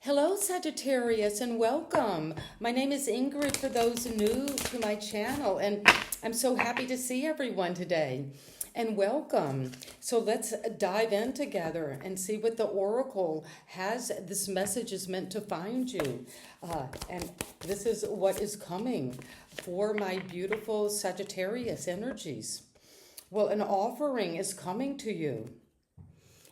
Hello, Sagittarius, and welcome. My name is Ingrid for those new to my channel, and I'm so happy to see everyone today. And welcome. So let's dive in together and see what the Oracle has. This message is meant to find you. And this is what is coming for my beautiful Sagittarius energies. Well, an offering is coming to you.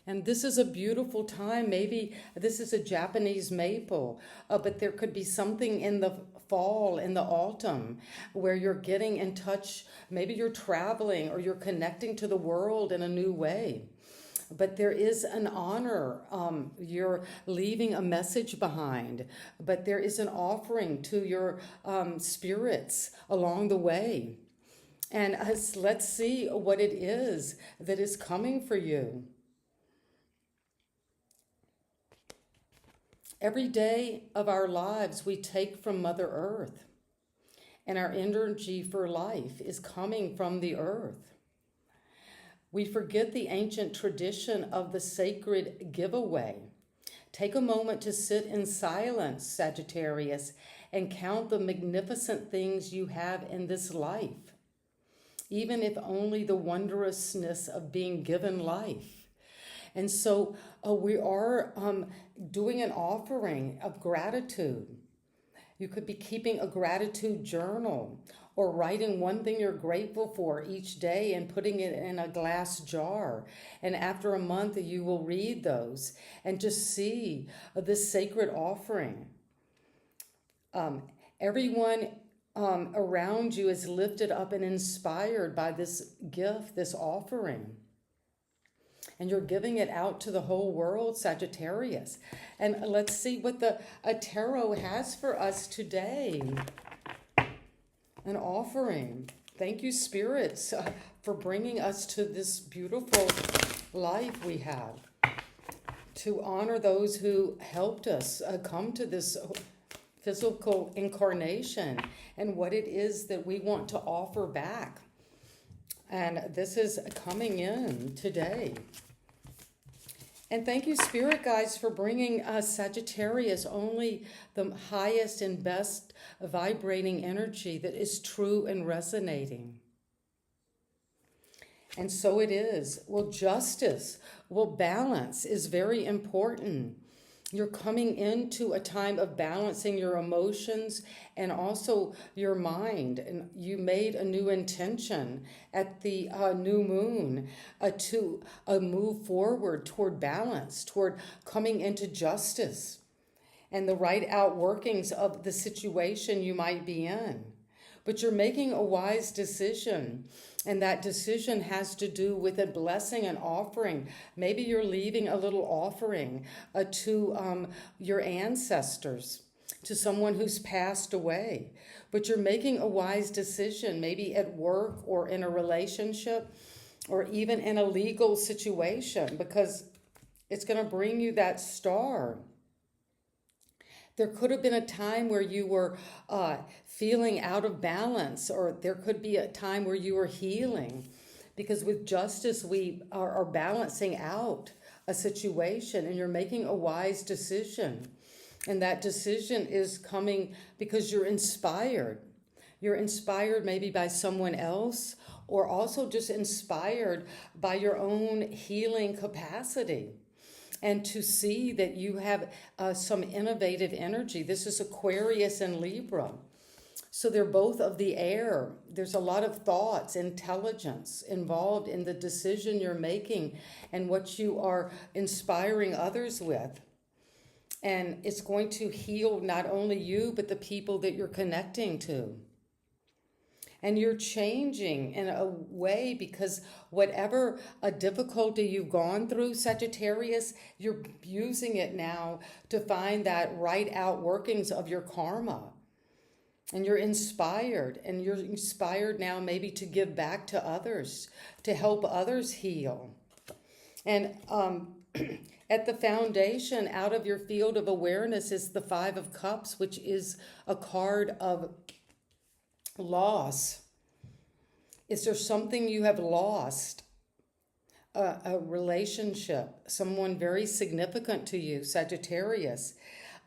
And this is a beautiful time. Maybe this is a Japanese maple, but there could be something in the fall, in the autumn, where you're getting in touch. Maybe you're traveling or you're connecting to the world in a new way. But there is an honor. You're leaving a message behind, but there is an offering to your spirits along the way. And let's see what it is that is coming for you. Every day of our lives we take from Mother Earth, and our energy for life is coming from the earth. We forget the ancient tradition of the sacred giveaway. Take a moment to sit in silence, Sagittarius, and count the magnificent things you have in this life, even if only the wondrousness of being given life. And so we are doing an offering of gratitude. You could be keeping a gratitude journal or writing one thing you're grateful for each day and putting it in a glass jar. And after a month, you will read those and just see this sacred offering. Everyone around you is lifted up and inspired by this gift, this offering. And you're giving it out to the whole world, Sagittarius. And let's see what the tarot has for us today. An offering. Thank you, spirits, for bringing us to this beautiful life we have. To honor those who helped us come to this physical incarnation and what it is that we want to offer back. And this is coming in today. And thank you, Spirit Guides, for bringing us Sagittarius only the highest and best vibrating energy that is true and resonating. And so it is. Well, justice, balance is very important. You're coming into a time of balancing your emotions and also your mind. And you made a new intention at the new moon to move forward toward balance, toward coming into justice and the right outworkings of the situation you might be in. But you're making a wise decision. And that decision has to do with a blessing and offering. Maybe you're leaving a little offering to your ancestors, to someone who's passed away. But you're making a wise decision, maybe at work or in a relationship or even in a legal situation, because it's going to bring you that star. There could have been a time where you were feeling out of balance, or there could be a time where you were healing. Because with justice, we are balancing out a situation, and you're making a wise decision. And that decision is coming because you're inspired. You're inspired maybe by someone else, or also just inspired by your own healing capacity. And to see that you have some innovative energy. This is Aquarius and Libra. So they're both of the air. There's a lot of thoughts, intelligence involved in the decision you're making and what you are inspiring others with. And it's going to heal not only you, but the people that you're connecting to. And you're changing in a way because whatever a difficulty you've gone through, Sagittarius, you're using it now to find that right outworkings of your karma. And you're inspired. And you're inspired now maybe to give back to others, to help others heal. And at the foundation, out of your field of awareness, is the Five of Cups, which is a card of loss. Is there something you have lost? A relationship, someone very significant to you, Sagittarius.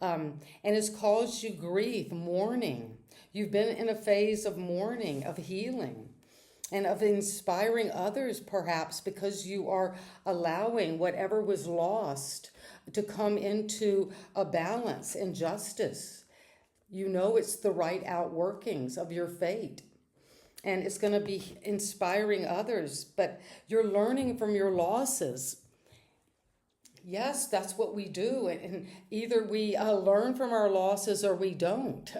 and it's caused you grief, mourning. You've been in a phase of mourning, of healing, and of inspiring others, perhaps, because you are allowing whatever was lost to come into a balance and justice. You know it's the right outworkings of your fate. And it's going to be inspiring others, but you're learning from your losses. Yes, that's what we do. And either we learn from our losses or we don't,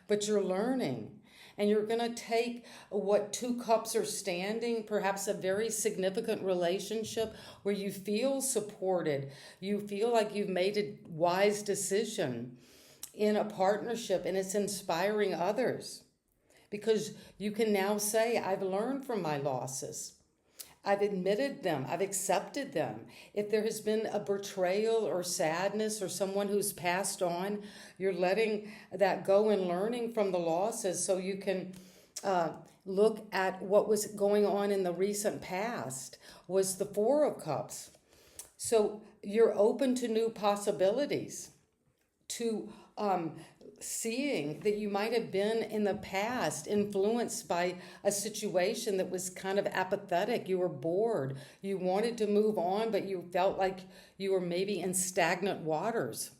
but you're learning. And you're going to take what two cups are standing, perhaps a very significant relationship where you feel supported. You feel like you've made a wise decision in a partnership, and it's inspiring others. Because you can now say, I've learned from my losses. I've admitted them. I've accepted them. If there has been a betrayal or sadness or someone who's passed on, you're letting that go and learning from the losses so you can look at what was going on in the recent past. Was the Four of Cups. So you're open to new possibilities, to seeing that you might have been in the past influenced by a situation that was kind of apathetic. You were bored. You wanted to move on, but you felt like you were maybe in stagnant waters.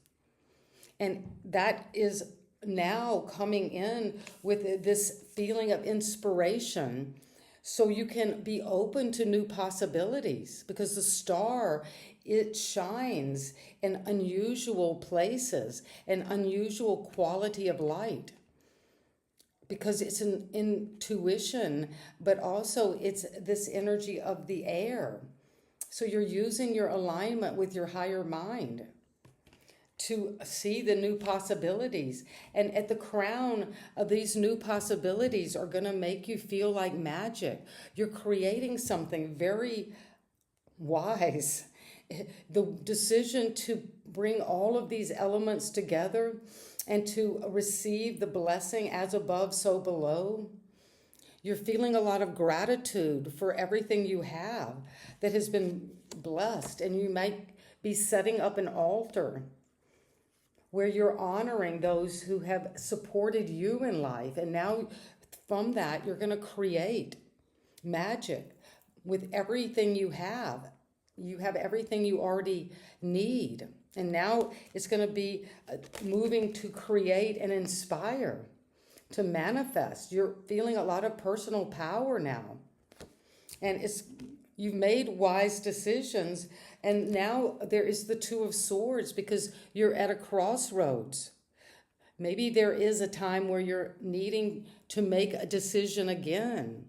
And that is now coming in with this feeling of inspiration. So you can be open to new possibilities because the star, it shines in unusual places, an unusual quality of light. Because it's an intuition, but also it's this energy of the air. So you're using your alignment with your higher mind to see the new possibilities. And at the crown of these new possibilities are going to make you feel like magic. You're creating something very wise. The decision to bring all of these elements together and to receive the blessing as above, so below. You're feeling a lot of gratitude for everything you have that has been blessed. And you might be setting up an altar where you're honoring those who have supported you in life. And now from that, you're going to create magic with everything you have. You have everything you already need. And now it's going to be moving to create and inspire, to manifest. You're feeling a lot of personal power now. And you've made wise decisions. And now there is the Two of Swords because you're at a crossroads. Maybe there is a time where you're needing to make a decision again.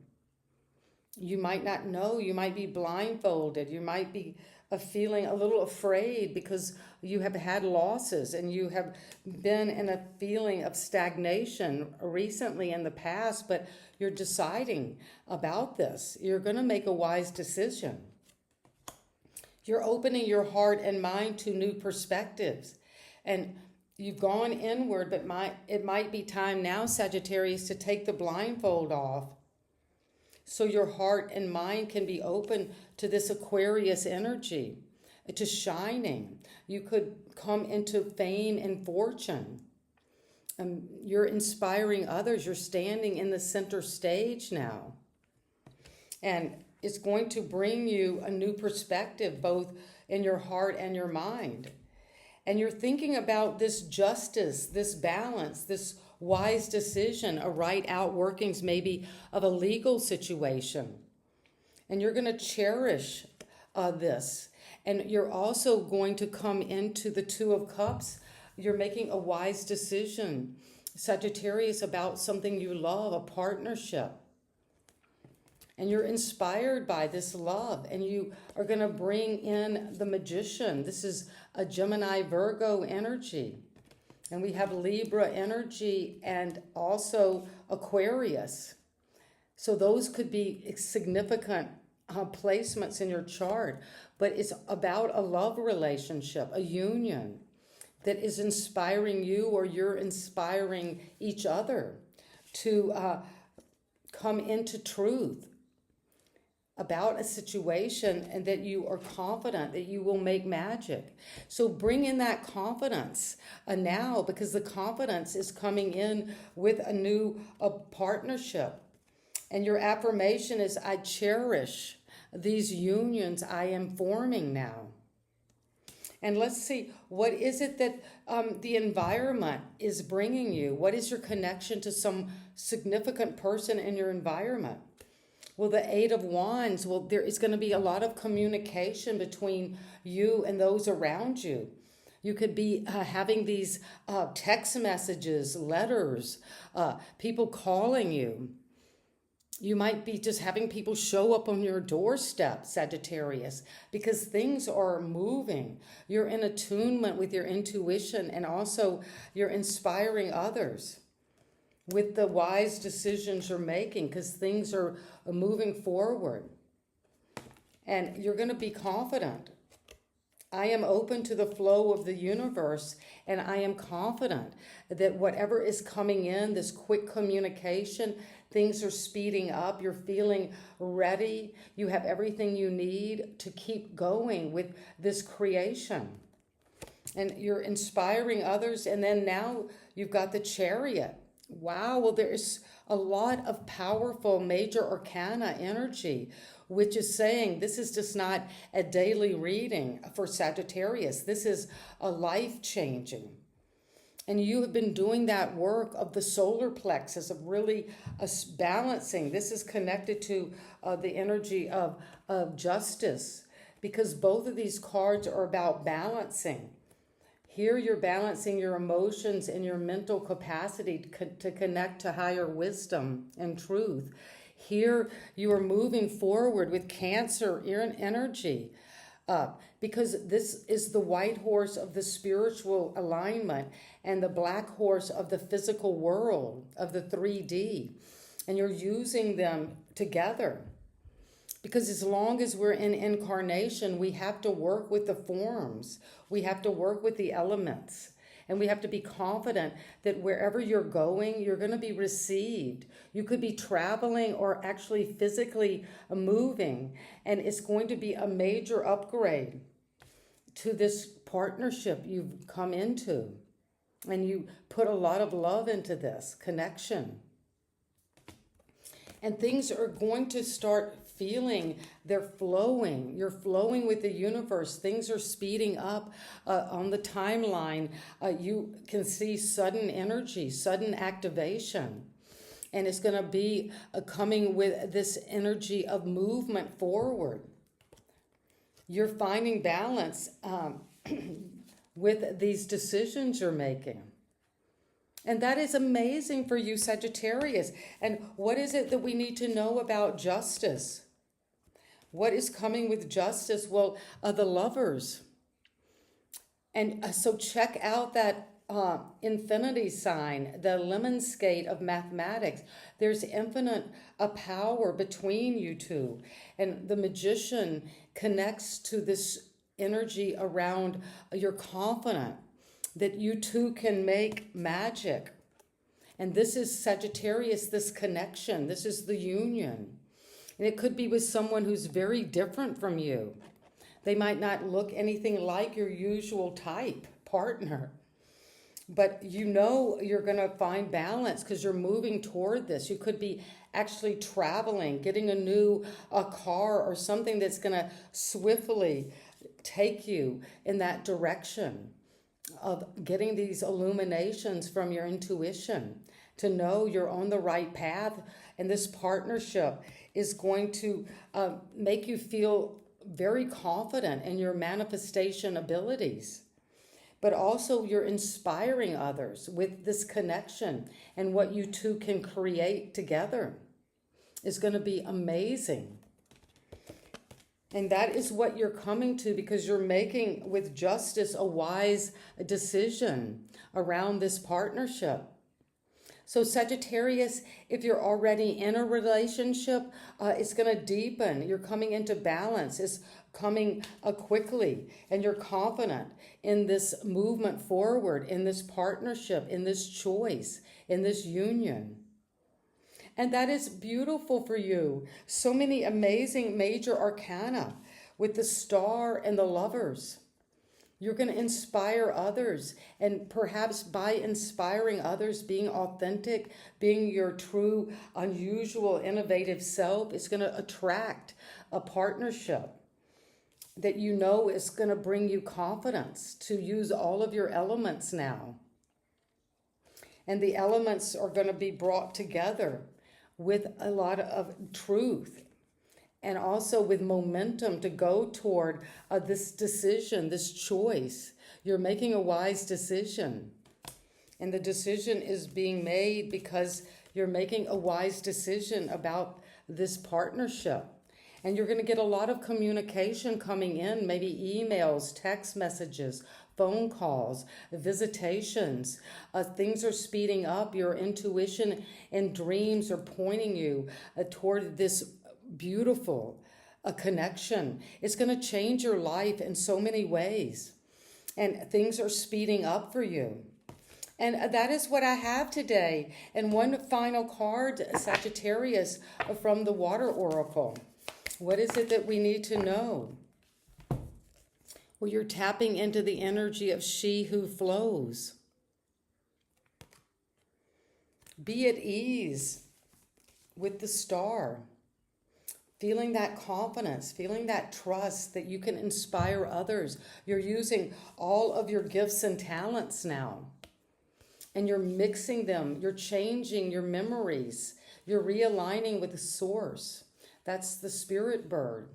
You might not know. You might be blindfolded. You might be feeling a little afraid because you have had losses and you have been in a feeling of stagnation recently in the past, but you're deciding about this. You're going to make a wise decision. You're opening your heart and mind to new perspectives. And you've gone inward, but it might be time now, Sagittarius, to take the blindfold off so your heart and mind can be open to this Aquarius energy, to shining. You could come into fame and fortune. You're inspiring others. You're standing in the center stage now. And it's going to bring you a new perspective, both in your heart and your mind. And you're thinking about this justice, this balance, this wise decision, a right outworkings maybe of a legal situation. And you're going to cherish this. And you're also going to come into the Two of Cups. You're making a wise decision, Sagittarius, about something you love, a partnership. And you're inspired by this love. And you are going to bring in the Magician. This is a Gemini Virgo energy. And we have Libra energy and also Aquarius. So those could be significant placements in your chart. But it's about a love relationship, a union that is inspiring you, or you're inspiring each other to come into truth. about a situation and that you are confident that you will make magic. So bring in that confidence now, because the confidence is coming in with a new partnership. And your affirmation is, I cherish these unions I am forming now. And let's see, what is it that the environment is bringing you? What is your connection to some significant person in your environment? Well, the Eight of Wands, well, there is going to be a lot of communication between you and those around you. You could be having these text messages, letters, people calling you. You might be just having people show up on your doorstep, Sagittarius, because things are moving. You're in attunement with your intuition, and also you're inspiring others with the wise decisions you're making, because things are moving forward. And you're going to be confident. I am open to the flow of the universe, and I am confident that whatever is coming in, this quick communication, things are speeding up. You're feeling ready. You have everything you need to keep going with this creation. And you're inspiring others. And then now you've got the Chariot. Wow, well, there's a lot of powerful major arcana energy, which is saying this is just not a daily reading for Sagittarius. This is a life-changing. And you have been doing that work of the solar plexus, of really balancing. This is connected to the energy of justice, because both of these cards are about balancing. Here you're balancing your emotions and your mental capacity to connect to higher wisdom and truth. Here you are moving forward with Cancer energy, because this is the white horse of the spiritual alignment and the black horse of the physical world, of the 3D. And you're using them together. Because as long as we're in incarnation, we have to work with the forms. We have to work with the elements. And we have to be confident that wherever you're going, you're going to be received. You could be traveling or actually physically moving. And it's going to be a major upgrade to this partnership you've come into. And you put a lot of love into this connection. And things are going to start feeling, they're flowing. You're flowing with the universe. Things are speeding up on the timeline. You can see sudden energy, sudden activation. And it's going to be coming with this energy of movement forward. You're finding balance with these decisions you're making. And that is amazing for you, Sagittarius. And what is it that we need to know about justice? What is coming with justice? Well, the Lovers. And so check out that infinity sign, the lemon skate of mathematics. There's infinite power between you two. And the Magician connects to this energy around you're confident that you two can make magic. And this is Sagittarius, this connection. This is the union. And it could be with someone who's very different from you. They might not look anything like your usual type partner. But you know you're going to find balance because you're moving toward this. You could be actually traveling, getting a new car or something that's going to swiftly take you in that direction of getting these illuminations from your intuition to know you're on the right path. And this partnership is going to make you feel very confident in your manifestation abilities. But also you're inspiring others with this connection, and what you two can create together is going to be amazing. And that is what you're coming to, because you're making with justice a wise decision around this partnership. So Sagittarius, if you're already in a relationship, it's going to deepen. You're coming into balance. It's coming quickly, and you're confident in this movement forward, in this partnership, in this choice, in this union. And that is beautiful for you. So many amazing major arcana with the Star and the Lovers. You're going to inspire others, and perhaps by inspiring others, being authentic, being your true, unusual, innovative self, is going to attract a partnership that you know is going to bring you confidence to use all of your elements now. And the elements are going to be brought together with a lot of truth and also with momentum to go toward this decision, this choice. You're making a wise decision. And the decision is being made because you're making a wise decision about this partnership. And you're going to get a lot of communication coming in, maybe emails, text messages, phone calls, visitations. Things are speeding up. Your intuition and dreams are pointing you toward this beautiful connection. It's going to change your life in so many ways. And things are speeding up for you. And that is what I have today. And one final card, Sagittarius, from the Water Oracle. What is it that we need to know? Well, you're tapping into the energy of she who flows. Be at ease with the Star. Feeling that confidence, feeling that trust that you can inspire others. You're using all of your gifts and talents now. And you're mixing them. You're changing your memories. You're realigning with the source. That's the spirit bird.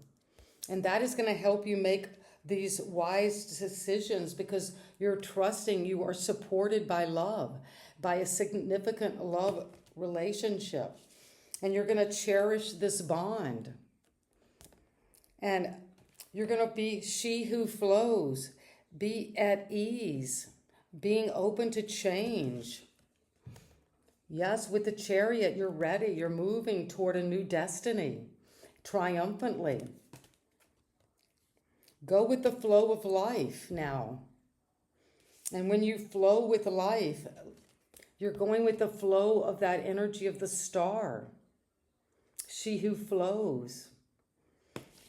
And that is going to help you make these wise decisions because you're trusting you are supported by love, by a significant love relationship. And you're going to cherish this bond. And you're going to be she who flows. Be at ease. Being open to change. Yes, with the Chariot, you're ready. You're moving toward a new destiny. Triumphantly. Go with the flow of life now. And when you flow with life, you're going with the flow of that energy of the Star. She who flows.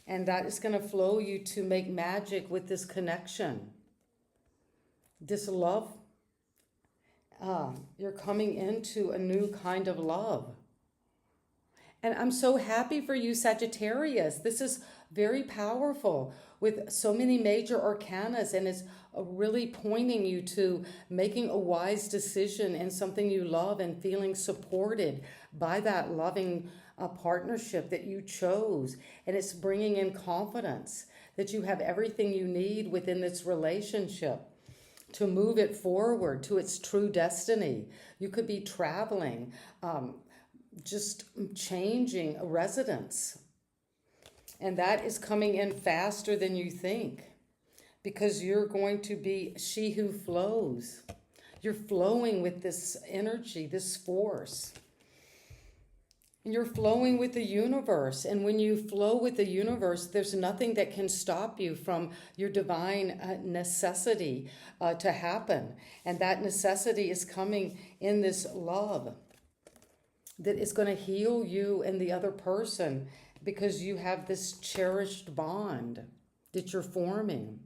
And that is going to flow you to make magic with this connection. This love. You're coming into a new kind of love. And I'm so happy for you, Sagittarius. This is very powerful with so many major arcanas, and it's really pointing you to making a wise decision in something you love and feeling supported by that loving partnership that you chose. And it's bringing in confidence that you have everything you need within this relationship to move it forward to its true destiny. You could be traveling, just changing a residence. And that is coming in faster than you think because you're going to be she who flows. You're flowing with this energy, this force. And you're flowing with the universe. And when you flow with the universe, there's nothing that can stop you from your divine necessity to happen. And that necessity is coming in this love that is going to heal you and the other person because you have this cherished bond that you're forming.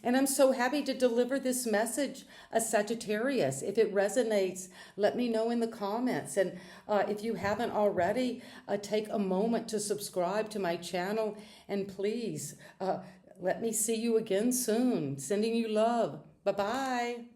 And I'm so happy to deliver this message, a Sagittarius. If it resonates, let me know in the comments. And if you haven't already, take a moment to subscribe to my channel. And please, let me see you again soon. Sending you love. Bye-bye.